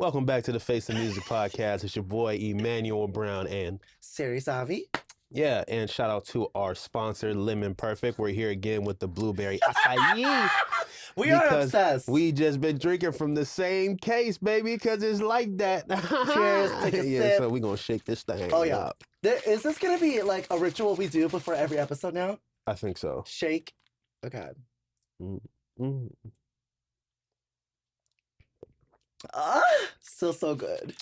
Welcome back to the Face of Music podcast. It's your boy Emanuel Brown and Sarey. yeah, and shout out to our sponsor Lemon Perfect. We're here again with the blueberry acai. We are obsessed. We just been drinking from the same case, baby, because it's like that. Cheers, take a yeah, sip. so we're gonna shake this thing. Oh yeah. up. Is this gonna be like a ritual we do before every episode now? I think so. Shake. Okay. Mm. Still so good.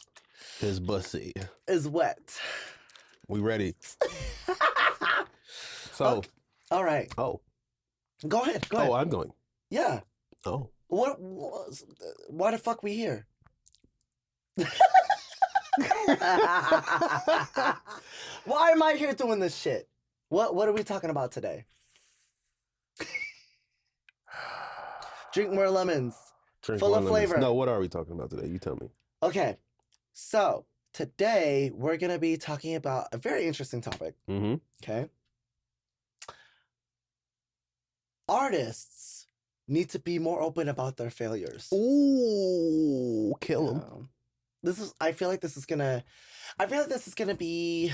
His bussy. Is wet. We ready. So. Okay. All right. Oh. Go ahead. Oh, I'm going. Yeah. Oh. Why the fuck we here? Why am I here doing this shit? What are we talking about today? Drink more lemons. Drink Full more of lemons. flavor. No, what are we talking about today? You tell me. Okay. So today we're gonna be talking about a very interesting topic. Mm-hmm. Okay. Artists need to be more open about their failures. Ooh, kill him. I feel like this is gonna be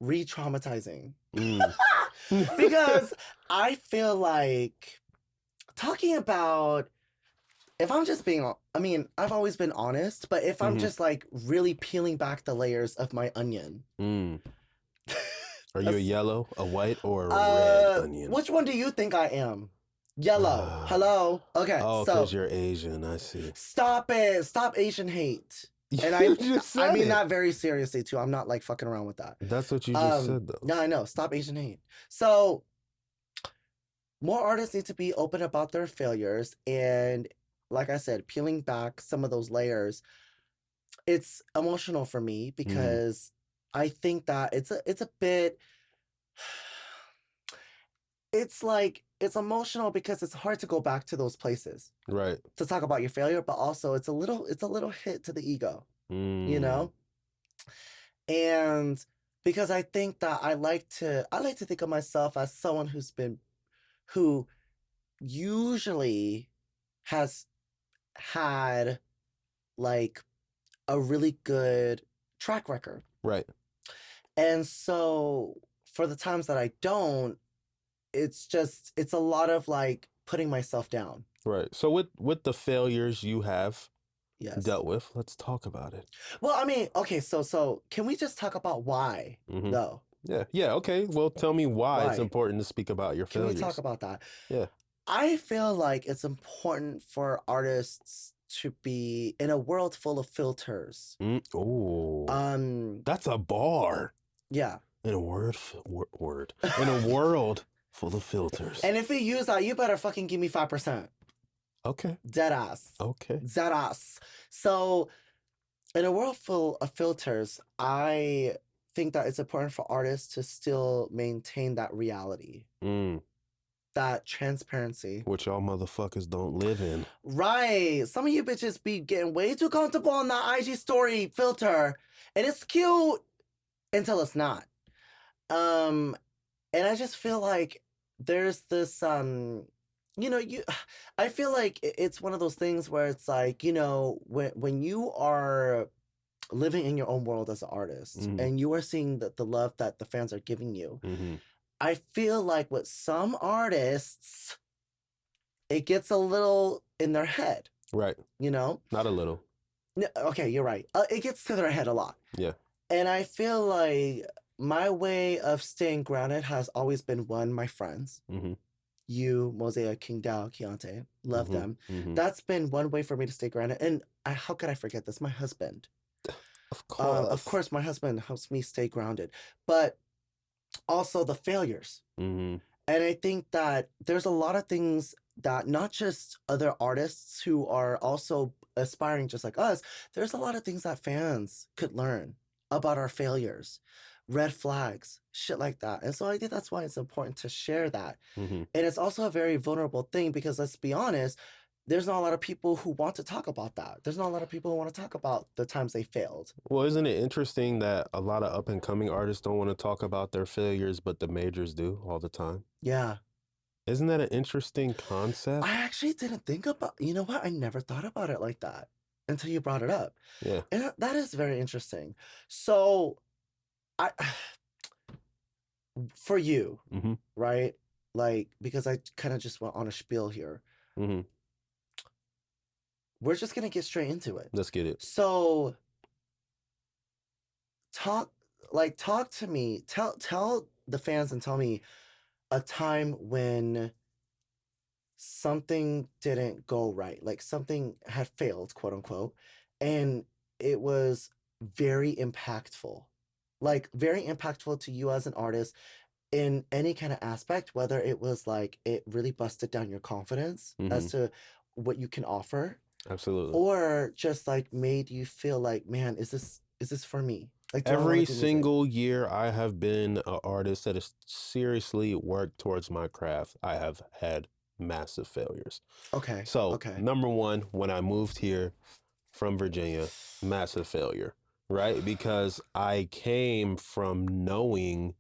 re-traumatizing. Because I feel like talking about, if I'm just being, I've always been honest, but if I'm just like really peeling back the layers of my onion. Are you a yellow, a white, or a red onion? Which one do you think I am? Yellow. Hello? Okay, oh, so. because you're Asian, I see. Stop it. Stop Asian hate. And You just said I mean it. that very seriously too. I'm not like fucking around with that. That's what you just said, though. Yeah, I know. Stop Asian hate. So, more artists need to be open about their failures. And like I said, peeling back some of those layers, it's emotional for me because I think that it's a bit, it's like, it's emotional because it's hard to go back to those places. Right. To talk about your failure, but also it's a little hit to the ego, you know? And because I think that I like to think of myself as someone who usually has had like a really good track record. Right. And so for the times that I don't, it's a lot of like putting myself down. Right. So with the failures you have dealt with, let's talk about it. Well, I mean, okay, so can we just talk about why, though? Yeah. Yeah, okay. Well, tell me why it's important to speak about your failures. Can we talk about that? Yeah. I feel like it's important for artists to be in a world full of filters. Oh. That's a bar. Yeah. In a word. In a world full of filters. And if you use that, you better fucking give me 5%. Okay. Dead ass. Okay. Dead ass. So, in a world full of filters, I think that it's important for artists to still maintain that reality. That transparency. Which y'all motherfuckers don't live in. Right. Some of you bitches be getting way too comfortable on that IG story filter. And it's cute until it's not. And I just feel like there's this, I feel like it's one of those things where it's like, when you are living in your own world as an artist and you are seeing the love that the fans are giving you, I feel like with some artists, it gets a little in their head. Right. Not a little. Okay, you're right. It gets to their head a lot. Yeah. And I feel like my way of staying grounded has always been my friends. You, Mosaic, King Dao, Keontae, love them. That's been one way for me to stay grounded. And how could I forget this? My husband. Of course. Of course, my husband helps me stay grounded. But also the failures. And I think that there's a lot of things that not just other artists who are also aspiring just like us, there's a lot of things that fans could learn about our failures, red flags, shit like that. And so I think that's why it's important to share that. And it's also a very vulnerable thing because let's be honest, there's not a lot of people who want to talk about that. There's not a lot of people who want to talk about the times they failed. Well, isn't it interesting that a lot of up-and-coming artists don't want to talk about their failures, but the majors do all the time? Yeah. Isn't that an interesting concept? I actually didn't think about, you know what? I never thought about it like that. until you brought it up. Yeah. And that is very interesting. So, I for you, Mm-hmm. right? Like, because I kind of just went on a spiel here. Mm-hmm. We're just gonna get straight into it. Let's get it. So, talk talk to me. Tell the fans and tell me a time when something didn't go right, like something had failed, quote unquote, and it was very impactful, like very impactful to you as an artist in any kind of aspect, whether it was like it really busted down your confidence Mm-hmm. as to what you can offer, Absolutely. or just like made you feel like, man, is this for me? Like, do I want Every to do music? single year I have been an artist that has seriously worked towards my craft, I have had massive failures. Okay. So, Okay. number one, when I moved here from Virginia, massive failure, right? Because I came from knowing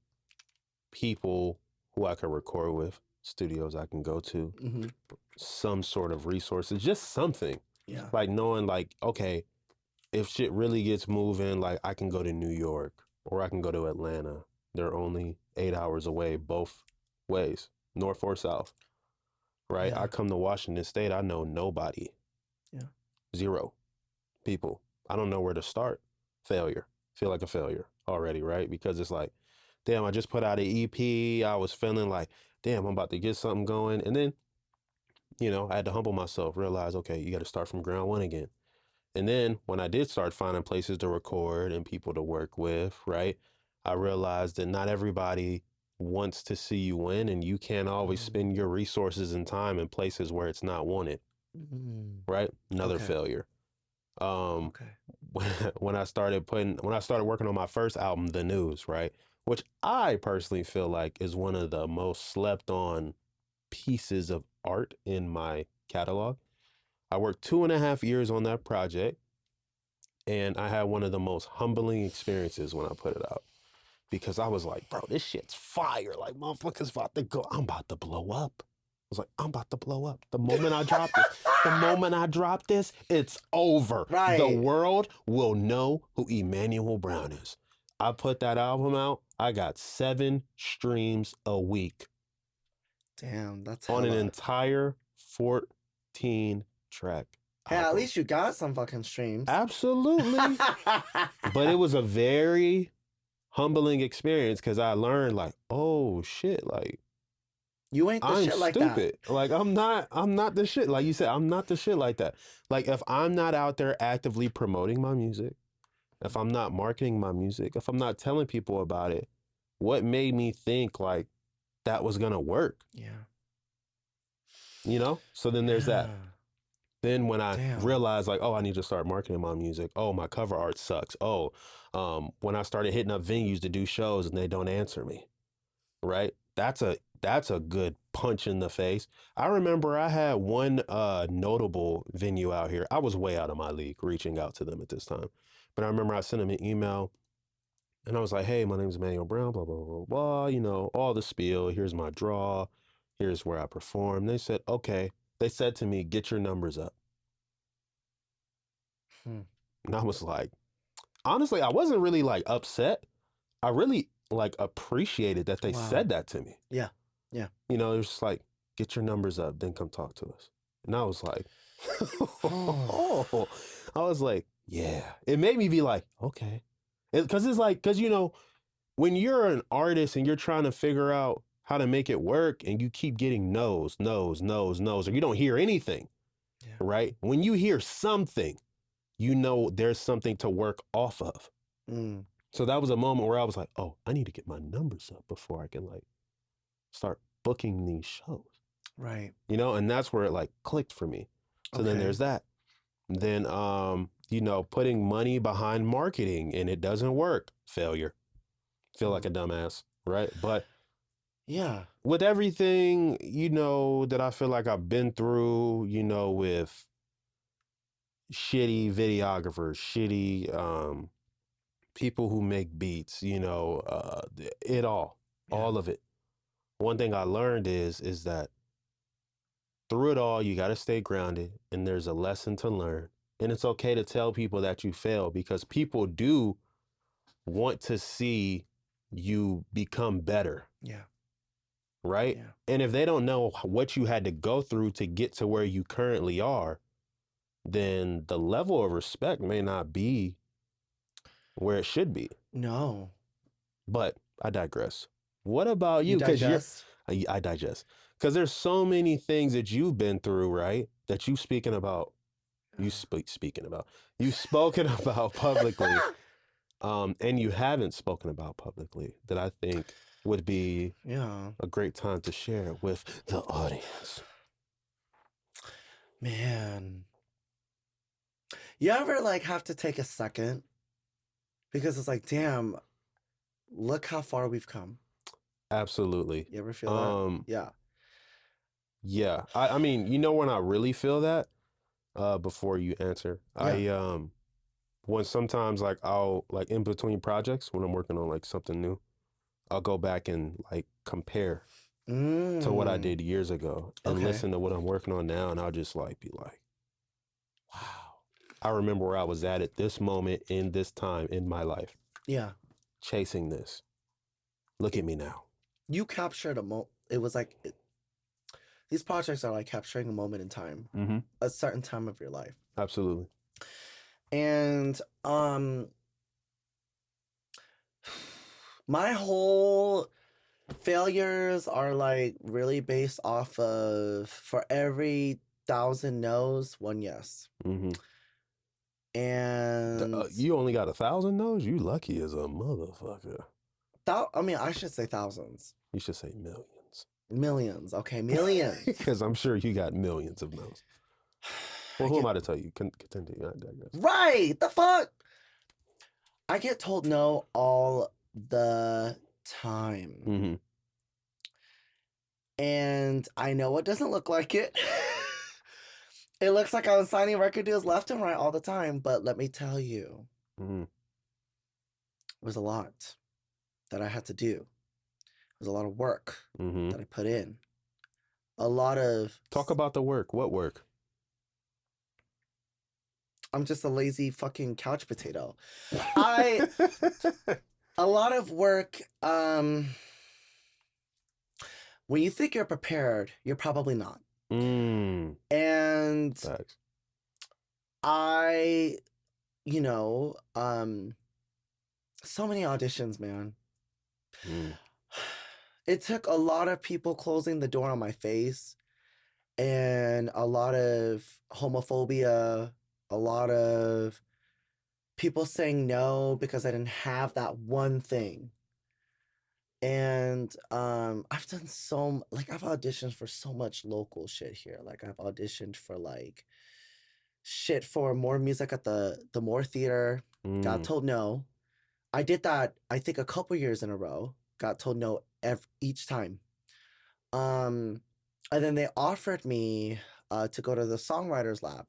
people who I could record with, studios I can go to, Mm-hmm. some sort of resources, just something. Yeah. Like knowing, like, okay, if shit really gets moving, like I can go to New York or I can go to Atlanta. They're only 8 hours away, both ways, north or south, right? Yeah. I come to Washington State, I know nobody. Yeah. Zero people. I don't know where to start. Failure. Feel like a failure already, right? Because it's like, damn, I just put out an EP. I was feeling like, damn, I'm about to get something going. And then, I had to humble myself, realize, okay, you got to start from ground one again. And then when I did start finding places to record and people to work with, right, I realized that not everybody wants to see you win, and you can't always spend your resources and time in places where it's not wanted, right? Another Okay. failure. Okay. When I started working on my first album, The News, right, which I personally feel like is one of the most slept on pieces of art in my catalog. I worked 2.5 years on that project, and I had one of the most humbling experiences when I put it out, because I was like, bro, this shit's fire. Like, motherfuckers about to go. I'm about to blow up. I was like, I'm about to blow up. The moment I drop this, it's over. Right. The world will know who Emanuel Brown is. I put that album out. I got 7 streams a week. Damn, that's on an hella. entire 14 track Hey, album. at least you got some fucking streams. Absolutely. But it was a very humbling experience, because I learned, like, oh shit, like, You ain't the I'm shit like stupid. Like, I'm not the shit. Like you said, I'm not the shit like that. Like, if I'm not out there actively promoting my music, if I'm not marketing my music, if I'm not telling people about it, what made me think like that was gonna work? Yeah. So then there's that. Yeah. Then when I Damn. realized, like, oh, I need to start marketing my music. Oh, my cover art sucks. Oh, when I started hitting up venues to do shows and they don't answer me, right? That's a good punch in the face. I remember I had one notable venue out here. I was way out of my league reaching out to them at this time. But I remember I sent them an email and I was like, hey, my name is Emanuel Brown, blah, blah, blah, blah, all the spiel. Here's my draw. Here's where I perform. They said, okay. They said to me, get your numbers up. And I was like, honestly, I wasn't really like upset. I really like appreciated that they said that to me. Yeah. Yeah. It was just like, get your numbers up, then come talk to us. And I was like, oh, I was like, yeah. It made me be like, okay. Because it's like, when you're an artist and you're trying to figure out how to make it work and you keep getting no's, or you don't hear anything, right? When you hear something, there's something to work off of. So that was a moment where I was like, oh, I need to get my numbers up before I can like start booking these shows. Right. And that's where it like clicked for me. So then there's that. Then, putting money behind marketing and it doesn't work. Failure. Feel like a dumbass, right? But yeah, with everything, that I feel like I've been through, with shitty videographers, shitty people who make beats, it all of it. One thing I learned is that through it all, you got to stay grounded, and there's a lesson to learn. And it's okay to tell people that you fail, because people do want to see you become better. Yeah. Right? Yeah. And if they don't know what you had to go through to get to where you currently are, then the level of respect may not be where it should be. No. But I digress. What about you? You Because digest? I digest. Because there's so many things that you've been through, right? That you've speaking about. You've spoken about publicly. And you haven't spoken about publicly, that I think would be a great time to share with the audience. Man. You ever like have to take a second? Because it's like, damn, look how far we've come. Absolutely. You ever feel that? Yeah. Yeah. I mean, you know when I really feel that? Before you answer. Yeah. When sometimes like I'll like in between projects when I'm working on like something new, I'll go back and like compare to what I did years ago and listen to what I'm working on now, and I'll just like be like, wow, I remember where I was at this moment in this time in my life. Yeah. Chasing this. Look at me now. You captured a moment. It was like these projects are like capturing a moment in time, a certain time of your life. Absolutely. And my whole failures are like really based off of, for every 1,000 no's, 1 yes. And you only got 1,000 no's? You lucky as a motherfucker. I mean, I should say thousands. You should say millions. Millions. Okay, millions. Because I'm sure you got millions of no's. Well, who am I to tell you? Continue. Right. The fuck? I get told no all the time. And I know it doesn't look like it. It looks like I was signing record deals left and right all the time. But let me tell you, it was a lot that I had to do. It was a lot of work that I put in. A lot of... Talk about the work. What work? I'm just a lazy fucking couch potato. A lot of work. When you think you're prepared, you're probably not. And Facts. So many auditions, man. It took a lot of people closing the door on my face, and a lot of homophobia, a lot of people saying no because I didn't have that one thing. And I've auditioned for so much local shit here. Like I've auditioned for like shit for More Music at the Moore Theater. Got told no. I did that, I think, a couple years in a row. Got told no each time. And then they offered me to go to the Songwriters Lab.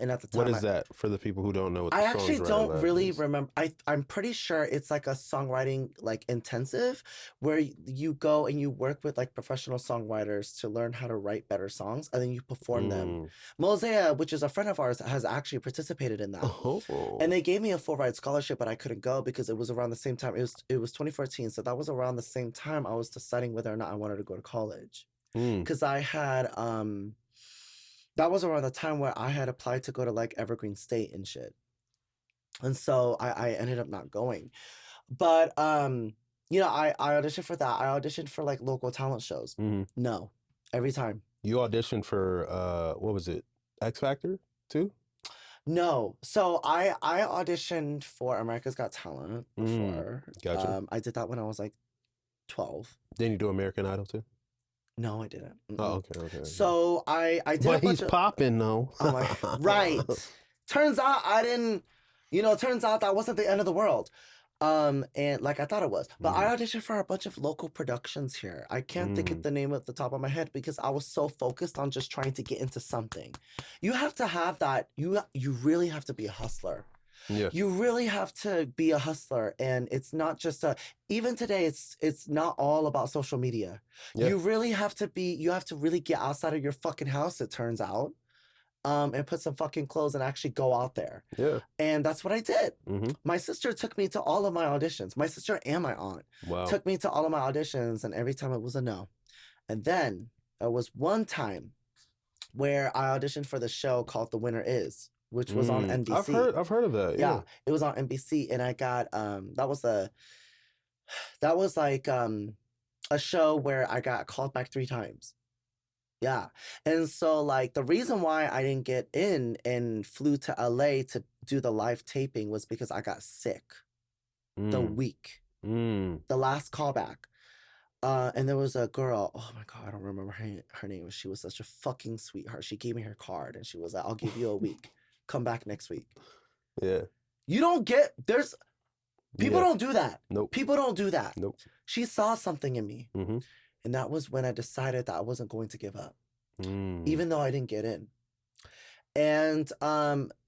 And at the time, what is that for the people who don't know what the I actually don't really is? remember. I'm pretty sure it's like a songwriting like intensive where you go and you work with like professional songwriters to learn how to write better songs, and then you perform them. Mosea, which is a friend of ours, has actually participated in that. And they gave me a full ride scholarship, but I couldn't go because it was around the same time. It was 2014, so that was around the same time I was deciding whether or not I wanted to go to college. Because I had that was around the time where I had applied to go to like Evergreen State and shit. And so I ended up not going. But, I auditioned for that. I auditioned for like local talent shows. No, every time. You auditioned for, what was it? X Factor too? No. So I auditioned for America's Got Talent before. Gotcha. I did that when I was like 12. Then you do American Idol too? No, I didn't. Oh, okay. So I did. But he's popping though. I'm like, right. Turns out I didn't. Turns out that wasn't the end of the world. And like I thought it was. But I auditioned for a bunch of local productions here. I can't think of the name at the top of my head because I was so focused on just trying to get into something. You have to have that. You really have to be a hustler. Yeah. You really have to be a hustler, and it's not just even today it's not all about social media. Yeah. You really have to really get outside of your fucking house, it turns out. and put some fucking clothes and actually go out there. Yeah. And that's what I did. Mm-hmm. My sister took me to all of my auditions. My sister and my aunt took me to all of my auditions, and every time it was a no. And then there was one time where I auditioned for the show called The Winner Is, which was on NBC. I've heard of that. Yeah, it was on NBC, and I got that was like a show where I got called back 3 times. Yeah. And so like the reason why I didn't get in and flew to LA to do the live taping was because I got sick the week. The last callback. And there was a girl, oh my God, I don't remember her name. She was such a fucking sweetheart. She gave me her card and she was like, I'll give you a week. Come back next week. Yeah. You don't get, people don't do that. Nope. People don't do that. Nope. She saw something in me. Mm-hmm. And that was when I decided that I wasn't going to give up, even though I didn't get in. And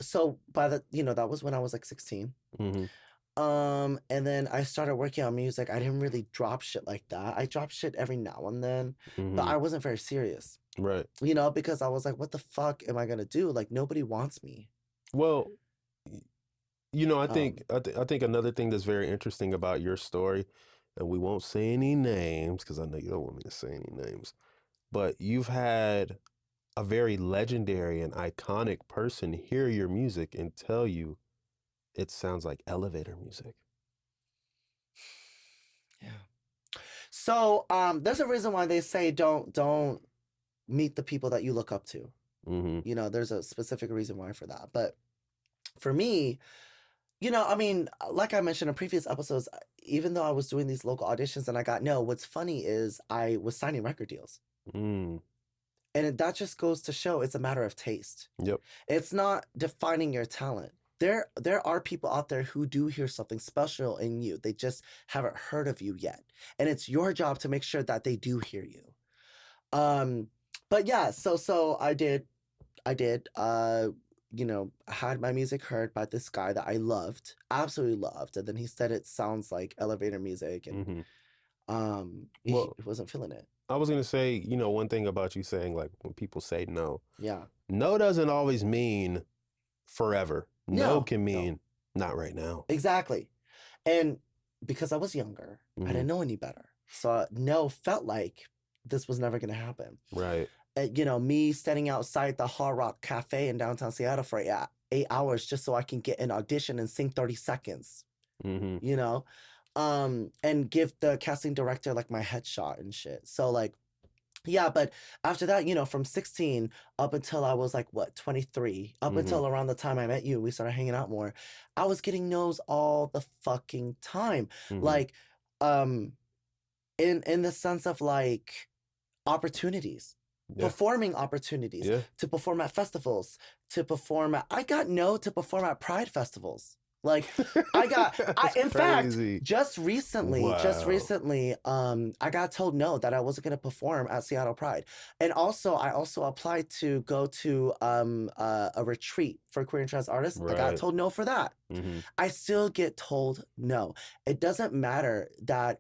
so that was when I was like 16. Mm-hmm. And then I started working on music. I didn't really drop shit like that. I dropped shit every now and then, but I wasn't very serious. Right. Because I was like, what the fuck am I gonna do? Like, nobody wants me. Well, I think another thing that's very interesting about your story, and we won't say any names because I know you don't want me to say any names, but you've had a very legendary and iconic person hear your music and tell you it sounds like elevator music. Yeah. So there's a reason why they say don't meet the people that you look up to. Mm-hmm. There's a specific reason why for that. But for me, like I mentioned in previous episodes, even though I was doing these local auditions and I got no, what's funny is I was signing record deals. And that just goes to show it's a matter of taste. Yep. It's not defining your talent. There are people out there who do hear something special in you. They just haven't heard of you yet. And it's your job to make sure that they do hear you. But yeah, so I did, had my music heard by this guy that I loved, absolutely loved. And then he said it sounds like elevator music, and he wasn't feeling it. I was going to say, one thing about you saying, like, when people say no. Yeah. No doesn't always mean forever. No can mean not right now. Exactly. And because I was younger, I didn't know any better. So no felt like this was never going to happen. Right. Me standing outside the Hard Rock Cafe in downtown Seattle for 8 hours just so I can get an audition and sing 30 seconds, and give the casting director like my headshot and shit. So like, yeah, but after that, from 16 up until I was like, 23, up until around the time I met you, we started hanging out more, I was getting no's all the fucking time. Like, in the sense of like opportunities. Yeah. Performing opportunities, to perform at festivals, I got no to perform at Pride festivals. Like in fact, just recently, I got told no, that I wasn't going to perform at Seattle Pride. And also, I applied to go to a retreat for queer and trans artists. Right. I got told no for that. I still get told no. It doesn't matter that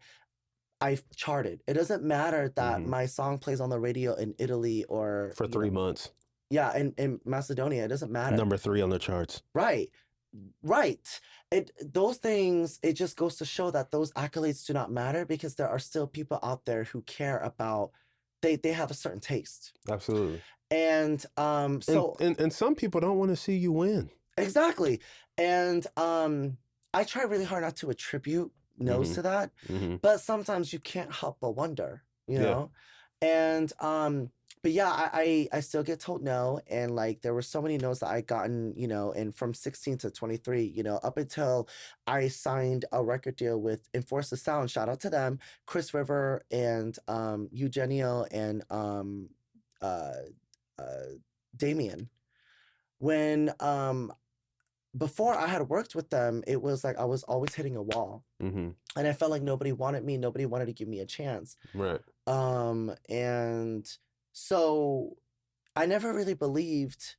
I've charted. It doesn't matter that my song plays on the radio in Italy or for 3 months. Yeah, in Macedonia. It doesn't matter. Number 3 on the charts. Right. Those things, it just goes to show that those accolades do not matter, because there are still people out there who care about, they have a certain taste. Absolutely. And so and some people don't want to see you win. Exactly. And I try really hard not to attribute no's to that, but sometimes you can't help but wonder, know. And but yeah, I still get told no, and like there were so many no's that I gotten, and from 16 to 23, up until I signed a record deal with Enforce the Sound. Shout out to them, Chris River and Eugenio and Damien. When before I had worked with them, it was like I was always hitting a wall, and I felt like nobody wanted me, nobody wanted to give me a chance. Right. And so I never really believed,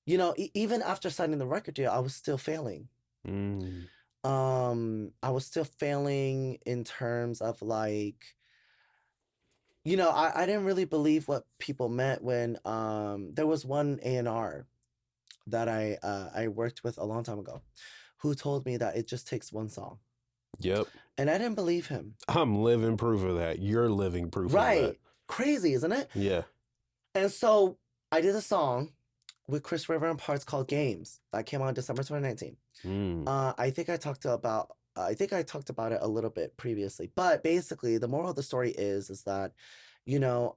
even after signing the record deal, I was still failing. I was still failing in terms of like, you know, I didn't really believe what people meant when there was one A&R that I worked with a long time ago who told me that it just takes one song. Yep. And I didn't believe him. I'm living proof of that. You're living proof of that. Right. Crazy, isn't it? Yeah. And so I did a song with Chris River and Parts called Games that came out in December 2019. I think I talked about it a little bit previously, but basically the moral of the story is that, you know,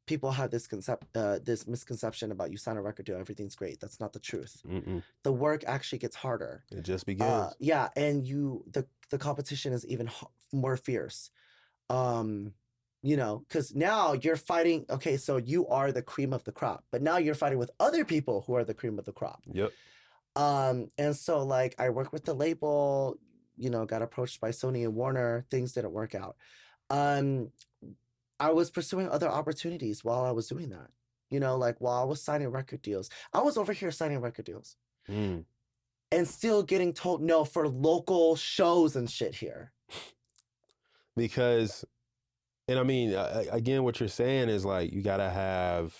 people have this misconception about you sign a record deal, everything's great. That's not the truth. The work actually gets harder. It just begins. Yeah, and the competition is even more fierce. You know, because now you're fighting. Okay, so you are the cream of the crop, but now you're fighting with other people who are the cream of the crop. Yep. And so like I worked with the label, you know, got approached by Sony and Warner. Things didn't work out. I was pursuing other opportunities while I was doing that. You know, like while I was signing record deals, I was over here signing record deals, and still getting told no for local shows and shit here. Because, and I mean, again, what you're saying is like you gotta have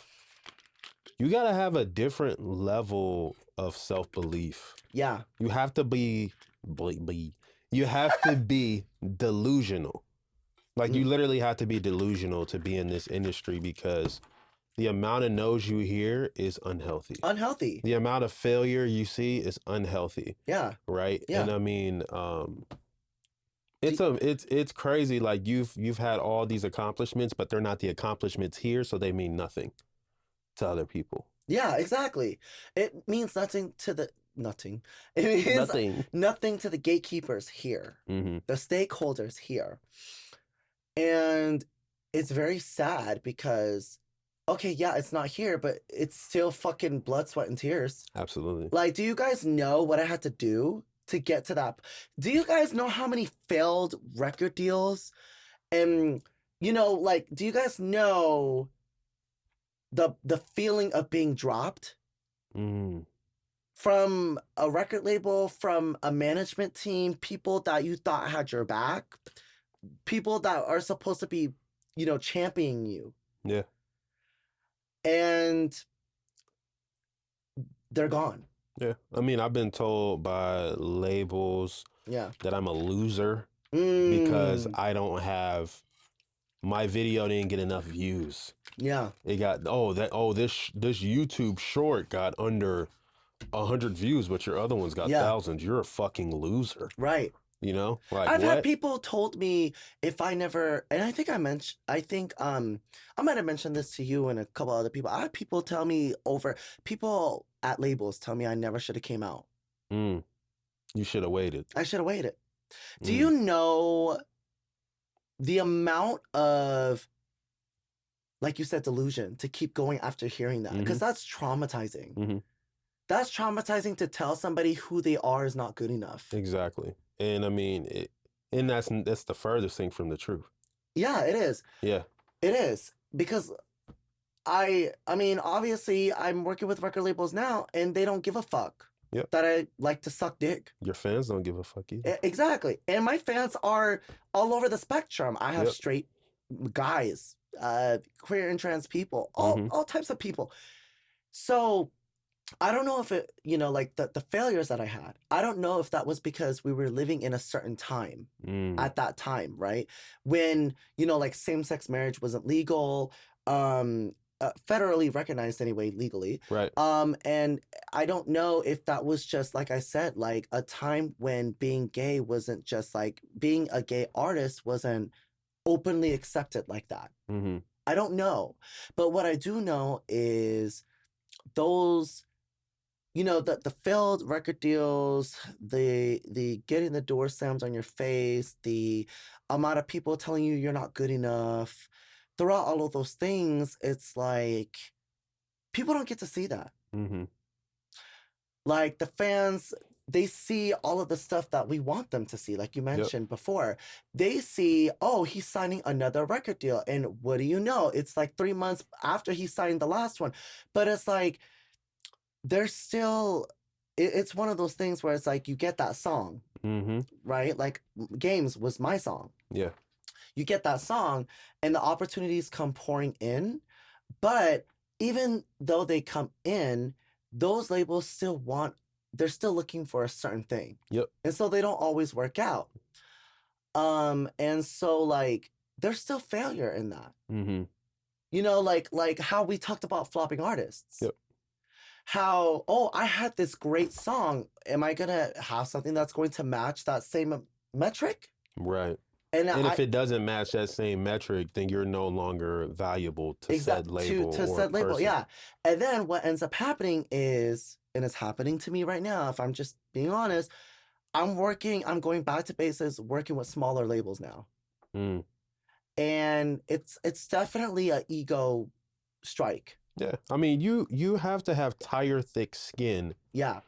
a different level of self-belief. Yeah. You have to be you have to be delusional. Like you literally have to be delusional to be in this industry, because the amount of no's you hear is unhealthy. Unhealthy. The amount of failure you see is unhealthy. Yeah. Right? Yeah. And I mean, it's crazy. Like you've had all these accomplishments, but they're not the accomplishments here, so they mean nothing to other people. Yeah, exactly. It means nothing to the nothing. It means nothing to the gatekeepers here, the stakeholders here. And it's very sad because, okay, yeah, it's not here, but it's still fucking blood, sweat, and tears. Absolutely. Like, do you guys know what I had to do to get to that? Do you guys know how many failed record deals? And, you know, like, do you guys know the feeling of being dropped from a record label, from a management team, people that you thought had your back, people that are supposed to be, you know, championing you? Yeah. And they're gone. Yeah. I mean, I've been told by labels that I'm a loser because I don't have, my video didn't get enough views. Yeah. It got, this YouTube short got under 100 views, but your other one's got thousands. You're a fucking loser. Right. You know, like I've had people told me if I never, and I think I might have mentioned this to you and a couple other people. I had people tell me people at labels tell me I never should have came out. You should have waited. I should have waited. Do you know the amount of, like you said, delusion to keep going after hearing that? Because that's traumatizing. That's traumatizing to tell somebody who they are is not good enough. Exactly. And I mean, that's the furthest thing from the truth. Yeah, it is. Yeah. It is. Because I mean, obviously I'm working with record labels now and they don't give a fuck that I like to suck dick. Your fans don't give a fuck either. Exactly. And my fans are all over the spectrum. I have straight guys, queer and trans people, all types of people. So I don't know if it, you know, like the failures that I had, I don't know if that was because we were living in a certain time at that time, right? When, you know, like same-sex marriage wasn't legal, federally recognized anyway, legally. Right. And I don't know if that was just, like I said, like a time when being gay wasn't just like, being a gay artist wasn't openly accepted like that. I don't know. But what I do know is those, you know, the failed record deals, the getting the door slammed on your face, the amount of people telling you you're not good enough, throughout all of those things, it's like people don't get to see that. Like the fans, they see all of the stuff that we want them to see, like you mentioned before. They see, oh, he's signing another record deal. And what do you know? It's like 3 months after he signed the last one. But it's like, there's still, it's one of those things where it's like you get that song, right? Like Games was my song. Yeah. you get that song and the opportunities come pouring in. But even though they come in, those labels they're still looking for a certain thing. Yep. And so they don't always work out. And so like there's still failure in that. Mm-hmm. You know, like how we talked about flopping artists. Yep. How, oh, I had this great song. Am I gonna have something that's going to match that same metric? Right. And if it doesn't match that same metric, then you're no longer valuable to said label to or said label, person. yeah. And then what ends up happening is, and it's happening to me right now, if I'm just being honest, I'm going back to basics, working with smaller labels now. Mm. And it's definitely an ego strike. Yeah. I mean, you have to have tire thick skin. Yeah.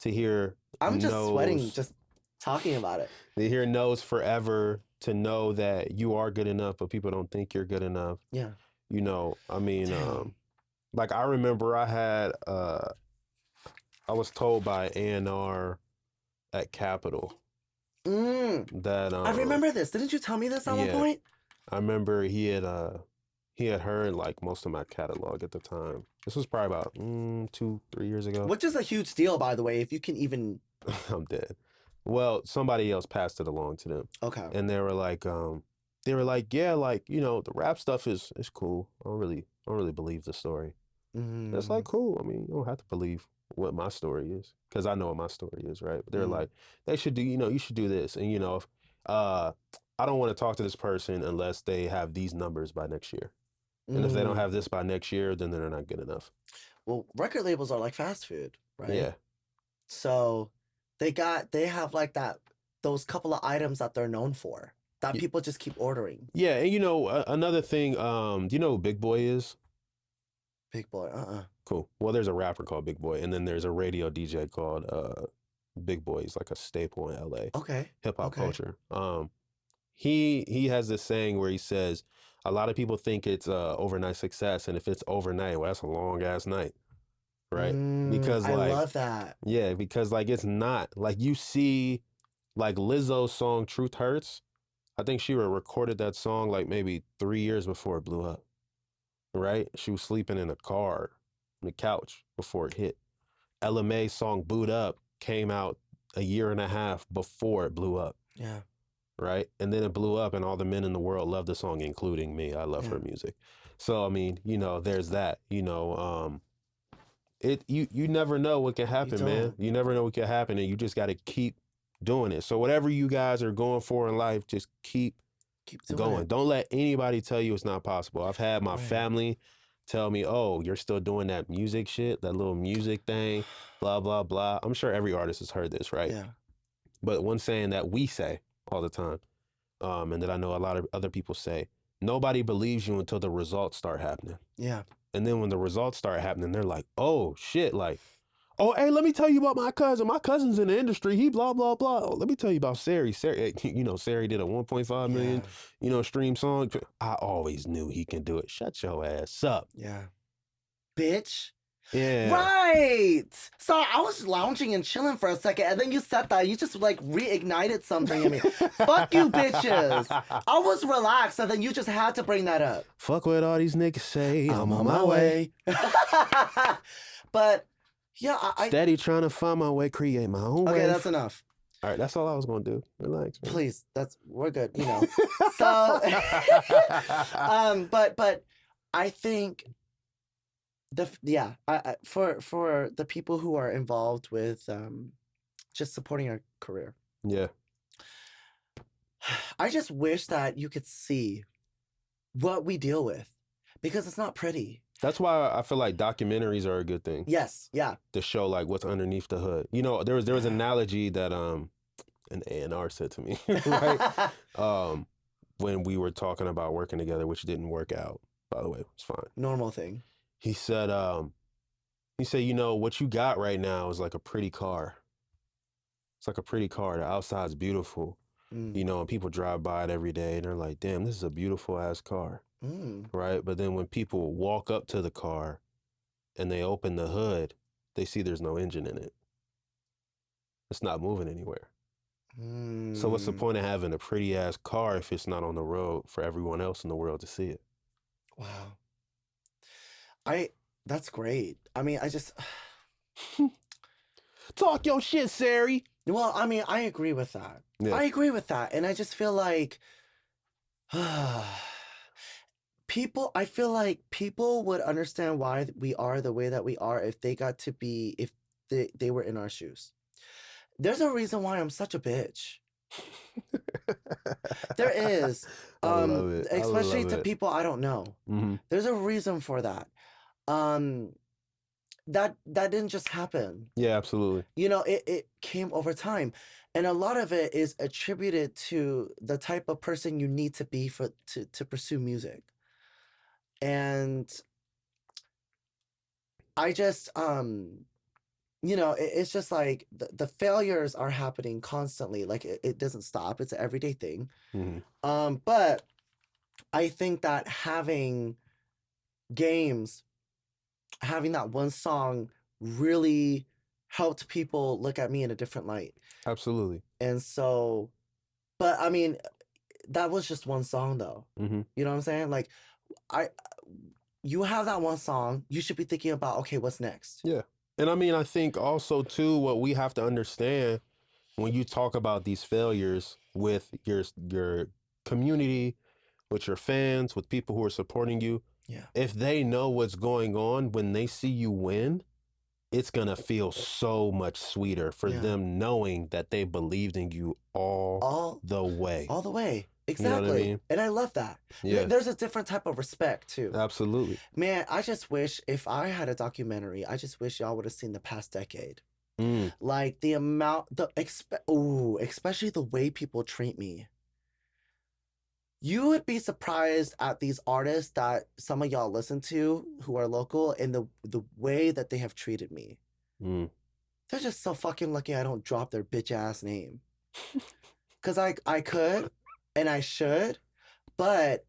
To hear I'm just no's, sweating just talking about it. To hear no's forever, to know that you are good enough, but people don't think you're good enough. Yeah. You know, I mean, Damn. like I remember I had, I was told by A&R at Capitol that I remember this. Didn't you tell me this at one point? I remember he had heard like most of my catalog at the time. This was probably about 2-3 years ago. Which is a huge deal, by the way, if you can even. I'm dead. Well, somebody else passed it along to them. Okay. And they were like, yeah, like, you know, the rap stuff is cool. I don't really believe the story. Mm. That's like cool. I mean, you don't have to believe what my story is, because I know what my story is, right? But they're like, they should do, you know, you should do this. And, you know, if, I don't want to talk to this person unless they have these numbers by next year. And if they don't have this by next year, then they're not good enough. Well, record labels are like fast food, right? Yeah. So they have like those couple of items that they're known for that people just keep ordering. Yeah. And, you know, another thing, do you know who Big Boy is? Big Boy, Cool. Well, there's a rapper called Big Boy, and then there's a radio DJ called Big Boy. He's like a staple in LA. Okay. Hip hop culture. He has this saying where he says a lot of people think it's overnight success, and if it's overnight, well, that's a long ass night, right? Because I like, love that. Yeah, because like it's not like you see, like Lizzo's song "Truth Hurts." I think she recorded that song like maybe 3 years before it blew up. Right? She was sleeping in a car, on the couch before it hit. Ella Mae's song "Boot Up" came out a year and a half before it blew up. Yeah. Right? And then it blew up, and all the men in the world love the song, including me. I love her music. So, I mean, you know, there's that, you know, you never know what can happen, man. You never know what can happen, and you just got to keep doing it. So whatever you guys are going for in life, just keep going. Don't let anybody tell you it's not possible. I've had my family tell me, oh, you're still doing that music shit, that little music thing, blah, blah, blah. I'm sure every artist has heard this, right? Yeah. But one saying that we say all the time, and that I know a lot of other people say, nobody believes you until the results start happening. Yeah. And then when the results start happening, they're like, oh, shit, like, oh, hey, let me tell you about my cousin. My cousin's in the industry. He blah, blah, blah. Oh, let me tell you about Sarey. Sarey, you know, Sarey did a 1.5 million, you know, stream song. I always knew he can do it. Shut your ass up. Yeah. Bitch. Yeah. Right. So I was lounging and chilling for a second, and then you said that. You just like reignited something in me. Fuck you, bitches. I was relaxed, and then you just had to bring that up. Fuck what all these niggas say. I'm on my way. But yeah, I steady trying to find my way, create my own way. Okay, that's enough. All right, that's all I was gonna do. Relax, man. Please, we're good, you know. So, but I think for the people who are involved with just supporting our career. Yeah. I just wish that you could see what we deal with, because it's not pretty. That's why I feel like documentaries are a good thing. Yes, yeah. To show like what's underneath the hood. You know, there was an analogy that an A&R said to me, right? When we were talking about working together, which didn't work out, by the way. It was fine. Normal thing. He said, you know, what you got right now is like a pretty car. It's like a pretty car. The outside's beautiful. You know, and people drive by it every day and they're like, damn, this is a beautiful ass car. Right? But then when people walk up to the car and they open the hood, they see there's no engine in it. It's not moving anywhere. So what's the Hmm. point of having a pretty ass car if it's not on the road for everyone else in the world to see it? Wow. I that's great. I mean, I just Talk your shit, Sarey. well, I mean, I agree with that. Yeah. I agree with that. And I just feel like I feel like people would understand why we are the way that we are if they got to be, if they were in our shoes. There's a reason why I'm such a bitch. There is. I love it. I Especially love to it. people I don't know. Mm-hmm. There's a reason for that. Um, that didn't just happen. Yeah, absolutely. You know, it came over time. And a lot of it is attributed to the type of person you need to be to pursue music. And I just you know, it's just like the failures are happening constantly. Like it doesn't stop. It's an everyday thing. Mm-hmm. But I think that having games, having that one song really helped people look at me in a different light. Absolutely. And so, but I mean, that was just one song though. Mm-hmm. You know what I'm saying? Like, you have that one song, you should be thinking about, okay, what's next? Yeah. And I mean, I think also too, what we have to understand when you talk about these failures with your community, with your fans, with people who are supporting you, Yeah. if they know what's going on, when they see you win, it's going to feel so much sweeter for Yeah. them knowing that they believed in you all the way. All the way. You Exactly. know what I mean? And I love that. Yeah. There's a different type of respect too. Absolutely. Man, I just wish if I had a documentary, I just wish y'all would have seen the past decade. Mm. Like the amount, especially the way people treat me. You would be surprised at these artists that some of y'all listen to who are local and the way that they have treated me. Mm. They're just so fucking lucky I don't drop their bitch ass name. Because I could and I should, but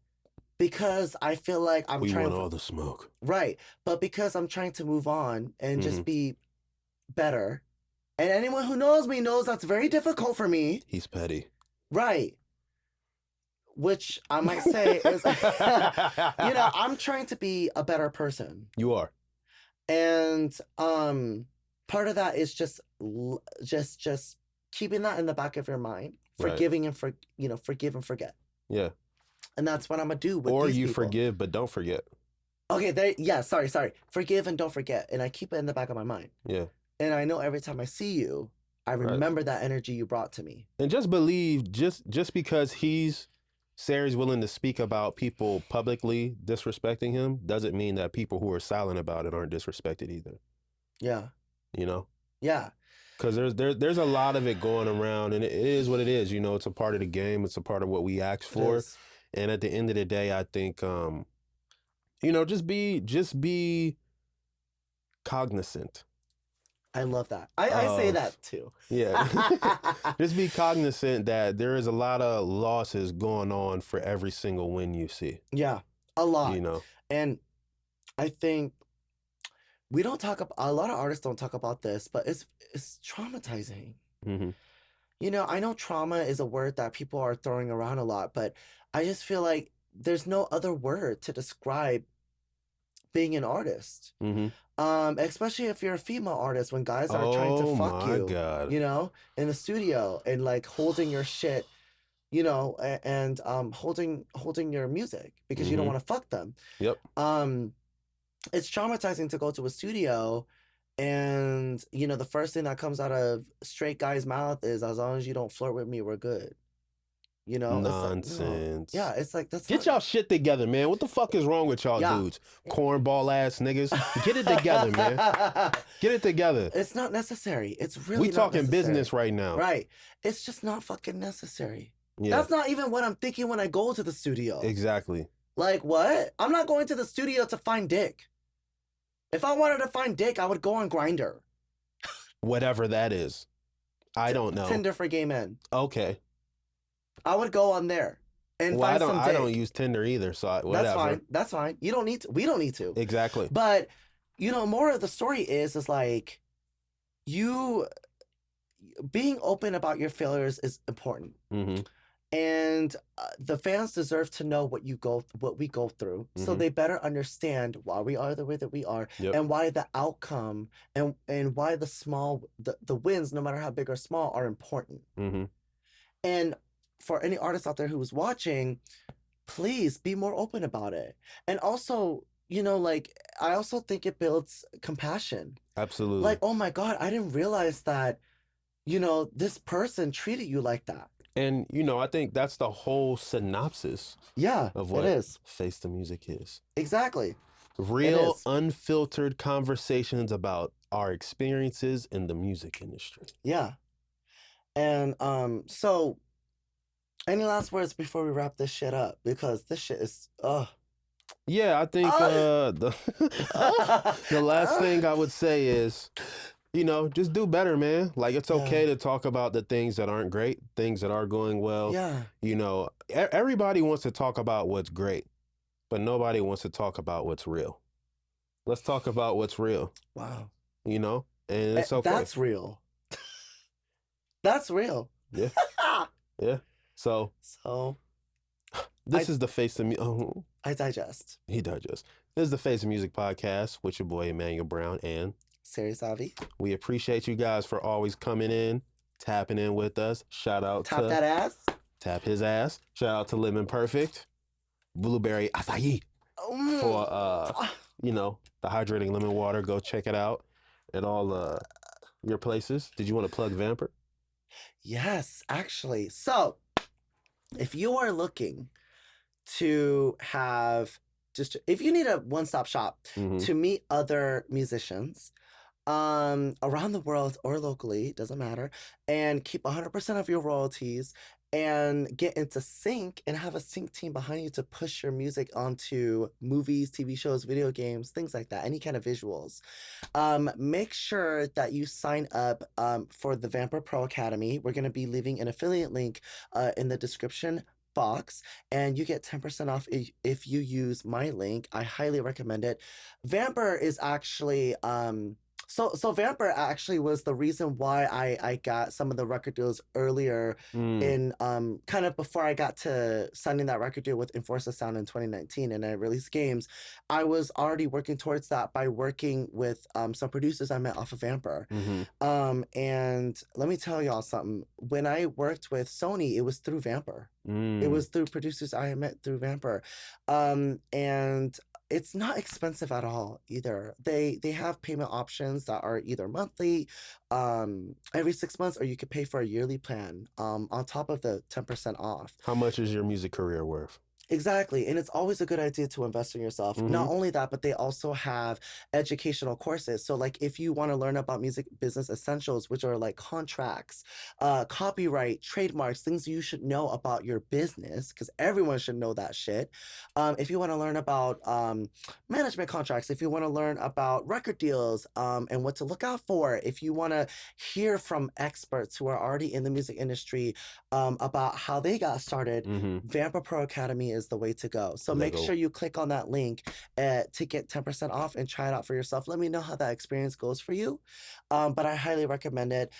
because I feel like We want all the smoke. Right. But because I'm trying to move on and just be better. And anyone who knows me knows that's very difficult for me. He's petty. Right. Which I might say is, you know, I'm trying to be a better person. You are. And part of that is just keeping that in the back of your mind, forgiving and forgive and forget. Yeah. And that's what I'm gonna do with or these you people. forgive but don't forget. Okay, sorry. Forgive and don't forget. And I keep it in the back of my mind. Yeah. And I know every time I see you, I remember that energy you brought to me. And just believe, just because Sarey's willing to speak about people publicly disrespecting him doesn't mean that people who are silent about it aren't disrespected either. Yeah. You know? Yeah. Because there's a lot of it going around, and it is what it is. You know, it's a part of the game. It's a part of what we ask for. And at the end of the day, I think, you know, just be cognizant. I love that. I say that too. Yeah. Just be cognizant that there is a lot of losses going on for every single win you see. Yeah, a lot. You know? And I think we don't talk about, a lot of artists don't talk about this, but it's traumatizing. Mm-hmm. You know, I know trauma is a word that people are throwing around a lot, but I just feel like there's no other word to describe being an artist. Mm-hmm. Especially if you're a female artist, when guys are trying to fuck you, God. you know, in the studio and like holding your shit, you know, and holding your music because you don't want to fuck them. Yep. It's traumatizing to go to a studio and, you know, the first thing that comes out of straight guy's mouth is, as long as you don't flirt with me, we're good. You know? Nonsense. Yeah, it's like, that's Get y'all shit together, man. What the fuck is wrong with y'all dudes? Cornball ass niggas. Get it together, man. Get it together. It's not necessary. It's really We talking business right now. Right. It's just not fucking necessary. Yeah. That's not even what I'm thinking when I go to the studio. Exactly. Like, what? I'm not going to the studio to find dick. If I wanted to find dick, I would go on Grindr. Whatever that is. I don't know. Tinder for gay men. Okay. I would go on there and find some dick. I don't use Tinder either, so whatever. That's fine. That's fine. You don't need to. We don't need to. Exactly. But, you know, more of the story is like, you being open about your failures is important. Mm-hmm. And the fans deserve to know what we go through, so Mm-hmm. they better understand why we are the way that we are, Yep. and why the outcome and why the wins, no matter how big or small, are important. Mm-hmm. And for any artist out there who's watching, please be more open about it. And also, like, I also think it builds compassion. Absolutely. Like, oh my God, I didn't realize that, this person treated you like that. And, I think that's the whole synopsis Yeah, of it what is. Face the Music is. Exactly. Real, is. unfiltered conversations about our experiences in the music industry. Yeah. And so any last words before we wrap this shit up? Because this shit is Yeah, I think the last thing I would say is, just do better, man. Like, it's okay to talk about the things that aren't great, things that are going well. Yeah. Everybody wants to talk about what's great, but nobody wants to talk about what's real. Let's talk about what's real. Wow. And it's okay. That's real. That's real. Yeah. Yeah. So this is the Face of Music. I digest. He digests. This is the Face of Music podcast with your boy Emanuel Brown and Sarey Savi. We appreciate you guys for always coming in, tapping in with us. Shout out Tap that ass. Tap his ass. Shout out to Lemon Perfect, Blueberry Acai for the hydrating lemon water. Go check it out at all your places. Did you want to plug Vamper? Yes, actually. So, if you are looking to have if you need a one-stop shop to meet other musicians around the world or locally, doesn't matter, and keep 100% of your royalties and get into sync and have a sync team behind you to push your music onto movies, TV shows, video games, things like that, any kind of visuals. Make sure that you sign up for the Vamper Pro Academy. We're going to be leaving an affiliate link in the description box, and you get 10% off if you use my link. I highly recommend it. Vamper is actually so Vamper actually was the reason why I got some of the record deals earlier in kind of before I got to signing that record deal with Enforcer Sound in 2019 and I released games. I was already working towards that by working with some producers I met off of Vamper. And let me tell y'all something. When I worked with Sony, it was through Vamper. It was through producers I met through Vamper. And it's not expensive at all either. They have payment options that are either monthly, every 6 months, or you could pay for a yearly plan on top of the 10% off. How much is your music career worth? Exactly. And it's always a good idea to invest in yourself. Not only that, but they also have educational courses. So like if you want to learn about music business essentials, which are like contracts, copyright, trademarks, things you should know about your business, because everyone should know that shit. If you want to learn about management contracts, if you want to learn about record deals and what to look out for, if you want to hear from experts who are already in the music industry about how they got started, Vamper Pro Academy is the way to go. So make sure you click on that link to get 10% off and try it out for yourself. Let me know how that experience goes for you. But I highly recommend it.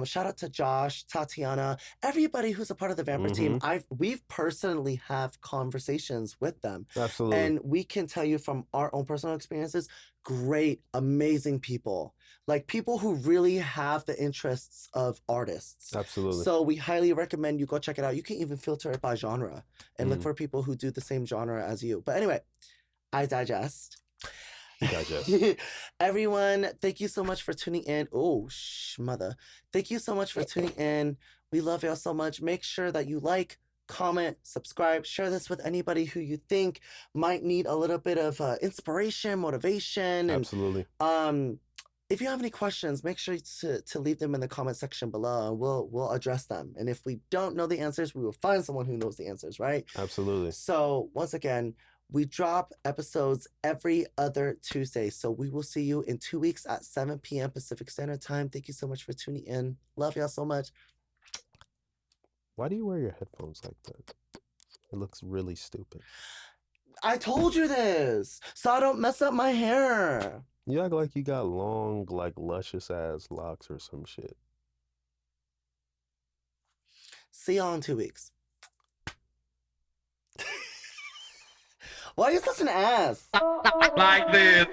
Shout out to Josh, Tatiana, everybody who's a part of the Vamper team. We've personally have conversations with them. Absolutely. And we can tell you from our own personal experiences, great, amazing people. Like people who really have the interests of artists. Absolutely. So we highly recommend you go check it out. You can even filter it by genre and look for people who do the same genre as you. But anyway, I digest. Everyone, thank you so much for tuning in. Oh, mother. Thank you so much for tuning in. We love y'all so much. Make sure that you like, comment, subscribe, share this with anybody who you think might need a little bit of inspiration, motivation. And, absolutely. If you have any questions, make sure to leave them in the comment section below and we'll address them. And if we don't know the answers, we will find someone who knows the answers, right? Absolutely. So once again, we drop episodes every other Tuesday. So we will see you in 2 weeks at 7 p.m. Pacific Standard Time. Thank you so much for tuning in. Love y'all so much. Why do you wear your headphones like that? It looks really stupid. I told you this, so I don't mess up my hair. You act like you got long, like luscious ass locks or some shit. See y'all in 2 weeks. Why are you such an ass? Like this.